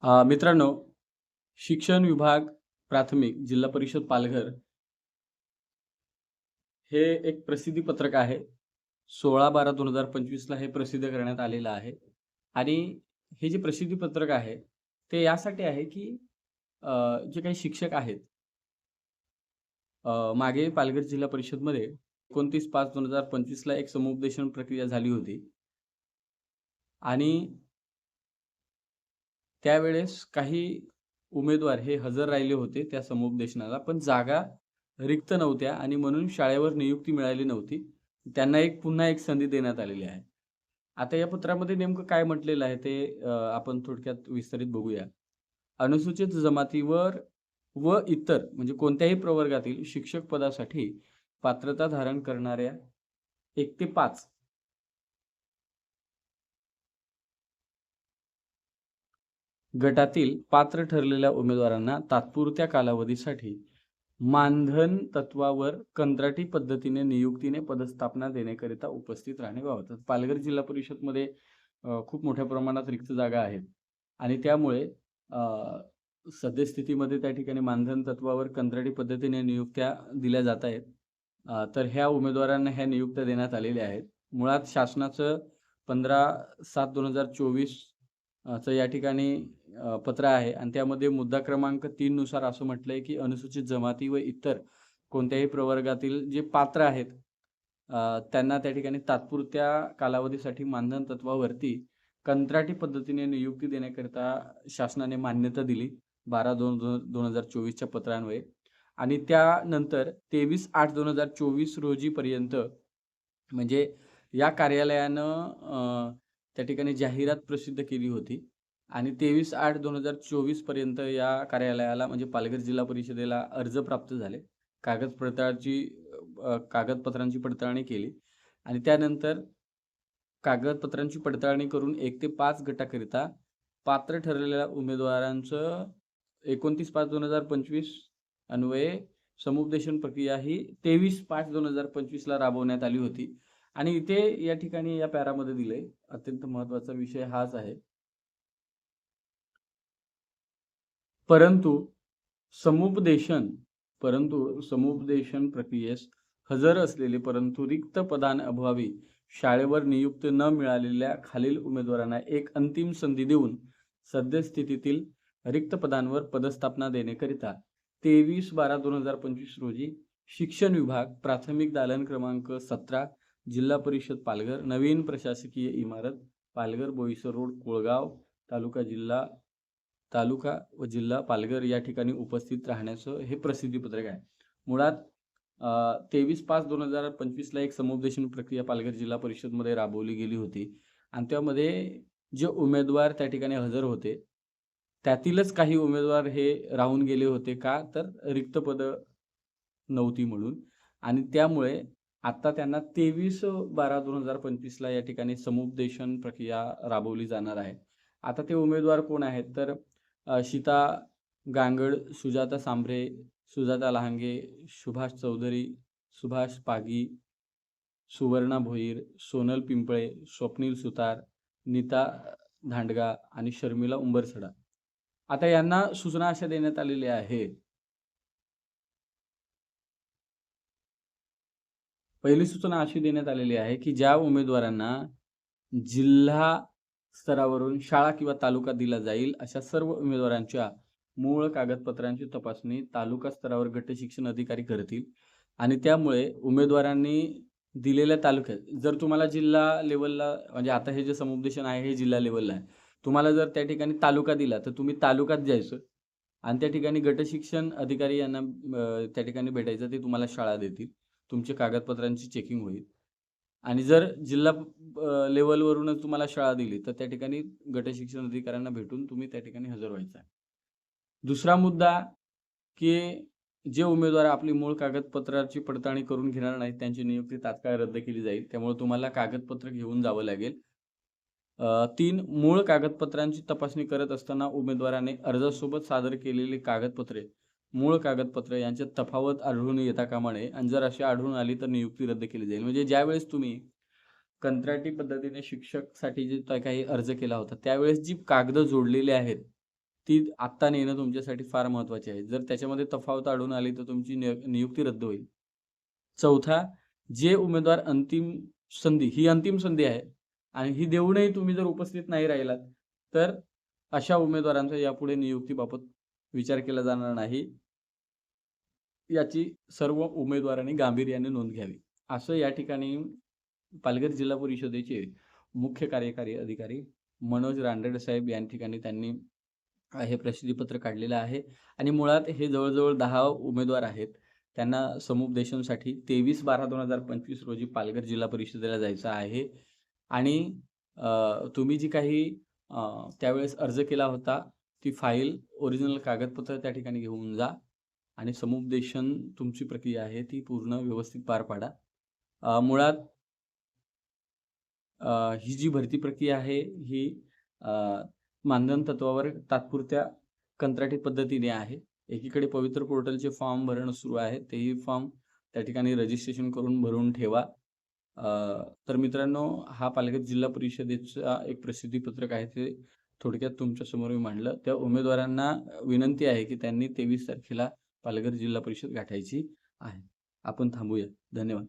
मित्रांनो, शिक्षण विभाग प्राथमिक जिल्हा परिषद पालघर हे एक प्रसिद्धी पत्रक आहे. 16/12/2025 ला हे प्रसिद्ध करण्यात आलेलं आहे. आणि हे जे प्रसिद्धी पत्रक आहे, ते यासाठी आहे की अ, जे काही शिक्षक आहेत, मागे पालघर जिल्हा परिषदमध्ये 29/5/2025 ला एक समुपदेशन प्रक्रिया झाली होती. आणि त्यावेळेस काही उमेदवार हे हजर राहिले होते त्या समुपदेशनाला, पण जागा रिक्त नव्हत्या आणि म्हणून शाळेवर नियुक्ती मिळाली नव्हती. त्यांना पुन्हा एक संधी देण्यात आलेली आहे. आता या पत्रामध्ये नेमकं काय म्हटलेलं आहे ते आपण थोडक्यात विस्तारित बघूया. अनुसूचित जमातीवर व इतर म्हणजे कोणत्याही प्रवर्गातील शिक्षक पदासाठी पात्रता धारण करणाऱ्या 1 ते 5 गटातील पात्र ठरलेल्या उमेदवारांना तात्पुरत्या कालावधीसाठी मानधन तत्वावर कंत्राटी पद्धतीने नियुक्तीने पदस्थापना देण्याकरिता उपस्थित राहणे बाबत. पालघर जिल्हा परिषदमध्ये खूप मोठ्या प्रमाणात रिक्त जागा आहेत आणि त्यामुळे अ, सद्यस्थितीमध्ये त्या ठिकाणी मानधन तत्वावर कंत्राटी पद्धतीने नियुक्त्या दिल्या जात आहेत. तर ह्या उमेदवारांना ह्या नियुक्त्या देण्यात आलेल्या आहेत. मुळात शासनाचं 15/7/2024 चं या ठिकाणी पत्र आहे आणि त्यामध्ये मुद्दा क्रमांक 3 नुसार असं म्हटलंय, की अनुसूचित जमाती व इतर कोणत्याही प्रवर्गातील जे पात्र आहेत, त्यांना त्या ठिकाणी तात्पुरत्या कालावधीसाठी मानधन तत्वावरती कंत्राटी पद्धतीने नियुक्ती देण्याकरिता शासनाने मान्यता दिली 12/2/2024 च्या पत्रान्वये. आणि त्यानंतर 23/8/2024 रोजीपर्यंत म्हणजे या कार्यालयानं त्या ठिकाणी जाहिरात प्रसिद्ध केली होती आणि 23/8/2024 पर्यंत या कार्यालयाला म्हणजे पालघर जिल्हा परिषदेला अर्ज प्राप्त झाले. कागदपत्रांची पडताळणी केली आणि त्यानंतर कागदपत्रांची पडताळणी करून 1 ते 5 गटाकरिता पात्र ठरलेल्या उमेदवारांचं 29/5/2025 अन्वये समुपदेशन प्रक्रिया ही 23/5/2025 ला राबवण्यात आली होती. आणि इथे या ठिकाणी या पॅरामध्ये दिलंय, अत्यंत महत्त्वाचा विषय हाच आहे. परंतु समुपदेशन समुपदेशन प्रक्रियेस हजर असलेले परंतु रिक्त पदांअभावी शाळेवर नियुक्त न मिळालेल्या खालील उमेदवारांना एक अंतिम संधी देऊन सद्यस्थितीतील रिक्त पदांवर पदस्थापना देण्याकरिता 23/12/2025 रोजी शिक्षण विभाग प्राथमिक दालन क्रमांक 17 जिल्हा परिषद पालघर, नवीन प्रशासकीय इमारत, पालघर, बोईसर रोड, कोळगाव, तालुका व जिल्हा पालघर या ठिकाणी उपस्थित राहण्याचं हे प्रसिद्धी पत्रक आहे. मुळात 23/5/2025 ला एक समुपदेशन प्रक्रिया पालघर जिल्हा परिषदमध्ये राबवली गेली होती आणि त्यामध्ये जे उमेदवार त्या ठिकाणी हजर होते, त्यातीलच काही उमेदवार हे राहून गेले होते. का? तर रिक्त पदं नव्हती म्हणून. आणि त्यामुळे आता त्यांना 23/12/2025 ला या ठिकाणी समुपदेशन प्रक्रिया राबवली जाणार आहे. आता ते उमेदवार कोण आहेत? तर सीता गांगड, सुजाता सांभरे, सुजाता लहांगे, सुभाष चौधरी, सुभाष पागी, सुवर्णा भोईर, सोनल पिंपळे, स्वप्नील सुतार, नीता धांडगा आणि शर्मिला उंबरसडा. आता यांना सूचना अशा देण्यात आलेल्या आहेत. पहिली सूचना अशी देण्यात आलेली आहे, की ज्या उमेदवारांना जिल्हा स्तरावरून शाळा किंवा तालुका दिला जाईल, अशा सर्व उमेदवारांच्या मूळ कागदपत्रांची तपासणी तालुका स्तरावर गट शिक्षण अधिकारी करतील. आणि त्यामुळे उमेदवारांनी दिलेल्या तालुक्यात जर तुम्हाला जिल्हा लेव्हलला म्हणजे आता हे जे समुपदेशन आहे हे जिल्हा लेव्हलला आहे. तुम्हाला जर त्या ठिकाणी तालुका दिला, तर तुम्ही तालुक्यात जायचं आणि त्या ठिकाणी गट शिक्षण अधिकारी यांना त्या ठिकाणी भेटायचं. ते तुम्हाला शाळा देतील. तुमच्या कागदपत्रांची चेकिंग होईल. आणि जर जिल्हा लेव्हलवरूनच तुम्हाला शाळा दिली, तर त्या ठिकाणी गट शिक्षण अधिकाऱ्यांना भेटून तुम्ही त्या ठिकाणी हजर व्हायचं आहे. दुसरा मुद्दा, की जे उमेदवार आपली मूळ कागदपत्राची पडताळणी करून घेणार नाहीत, त्यांची नियुक्ती तात्काळ रद्द केली जाईल. त्यामुळे तुम्हाला कागदपत्र घेऊन जावं लागेल. 3 मूळ कागदपत्रांची तपासणी करत असताना उमेदवाराने अर्जासोबत सादर केलेली कागदपत्रे, मूळ कागदपत्र यांच्यात तफावत आढळून येता कामा नये आणि जर अशी आढळून आली तर नियुक्ती रद्द केली जाईल. म्हणजे ज्यावेळेस तुम्ही कंत्राटी पद्धतीने शिक्षकसाठी जे काही अर्ज केला होता, त्यावेळेस जी कागद जोडलेली आहेत, ती आत्ता नेणं तुमच्यासाठी फार महत्त्वाचे आहे. जर त्याच्यामध्ये तफावत आढळून आली तर तुमची नियुक्ती रद्द होईल. चौथा, जे उमेदवार ही अंतिम संधी आहे आणि ही देऊनही तुम्ही जर उपस्थित नाही राहिलात, तर अशा उमेदवारांचा यापुढे नियुक्तीबाबत विचार केला जाणार नाही. याची सर्व उमेदवारांनी गांभीर्याने नोंद घ्यावी. असं या ठिकाणी पालघर जिल्हा परिषदेचे मुख्य कार्यकारी अधिकारी मनोज रानडे साहेब या ठिकाणी त्यांनी हे प्रसिद्धीपत्र काढलेलं आहे आणि मुळात हे जवळ-जवळ 10 उमेदवार आहेत. त्यांना समुपदेशनासाठी 23/12/2025 रोजी पालघर जिल्हा परिषदेला जायचं आहे आणि तुम्ही जी काही त्यावेळेस अर्ज केला होता, ती फाईल, ओरिजिनल कागदपत्र त्या ठिकाणी घेऊन जा आणि समुपदेशन तुमची प्रक्रिया आहे ती पूर्ण व्यवस्थित पार पाडा. मुळात ही जी भरती प्रक्रिया आहे ही मानधन तत्वावर तात्पुरत्या कंत्राटी पद्धतीने आहे. एकीकडे पवित्र पोर्टलचे फॉर्म भरणं सुरू आहे. तेही फॉर्म त्या ठिकाणी रजिस्ट्रेशन करून भरून ठेवा. तर मित्रांनो, हा पालघर जिल्हा परिषदेचा एक प्रसिद्धीपत्रक आहे. ते थोडक्यात तुमच्यासमोर मी मांडलं. त्या उमेदवारांना विनंती आहे की त्यांनी 23 तारखेला पालघर जिल्हा परिषद गाठायची आहे. आपण थांबूया. धन्यवाद.